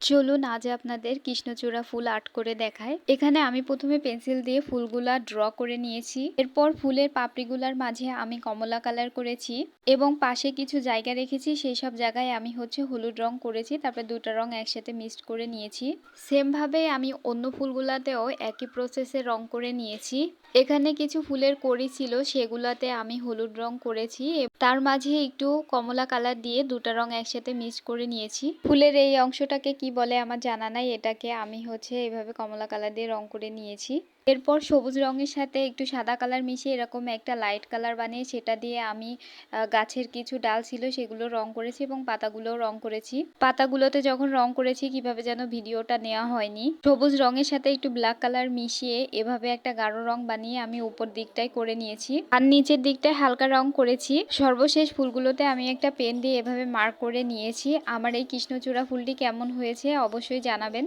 চলুন আজ আপনাদের কৃষ্ণচূড়া ফুল আর্ট করে দেখাই। এখানে আমি প্রথমে পেন্সিল দিয়ে ফুলগুলা ড্র করে নিয়েছি। এরপর ফুলের পাপড়িগুলার মাঝে আমি কমলা কালার করেছি এবং পাশে কিছু জায়গা রেখেছি, সেই সব জায়গায় আমি হলুদ রং করেছি। তারপর দুটো রং একসাথে মিক্সড করে নিয়েছি। সেম ভাবে আমি অন্য ফুলগুলাতেও একই প্রসেসে রং করে নিয়েছি। এখানে কিছু ফুলের কড়ি ছিল, সেগুলাতে আমি হলুদ রং করেছি। তার মাঝে একটু কমলা কালার দিয়ে দুটো রং একসাথে মিক্স করে নিয়েছি। ফুলের এই অংশটাকে কি বলে আমার জানা নাই, এটাকে আমি এভাবে কমলা কালার দিয়ে রং করে নিয়েছি। এরপর সবুজ রঙের সাথে একটু সাদা কালার মিশিয়ে এরকম একটা লাইট কালার বানিয়ে সেটা দিয়ে আমি গাছের কিছু ডাল ছিল সেগুলো রং করেছি এবং পাতাগুলোও রং করেছি। পাতাগুলোতে যখন রং করেছি কিভাবে যেন ভিডিওটা নেওয়া হয়নি। সবুজ রঙের সাথে একটু ব্ল্যাক কালার মিশিয়ে এভাবে একটা গাঢ় রং বানিয়ে আমি উপর দিকটায় করে নিয়েছি আর নিচের দিকটায় হালকা রং করেছি। সর্বশেষ ফুলগুলোতে আমি একটা পেন দিয়ে এভাবে মার্ক করে নিয়েছি। আমার এই কৃষ্ণচূড়া ফুলটি কেমন হয়েছে অবশ্যই জানাবেন।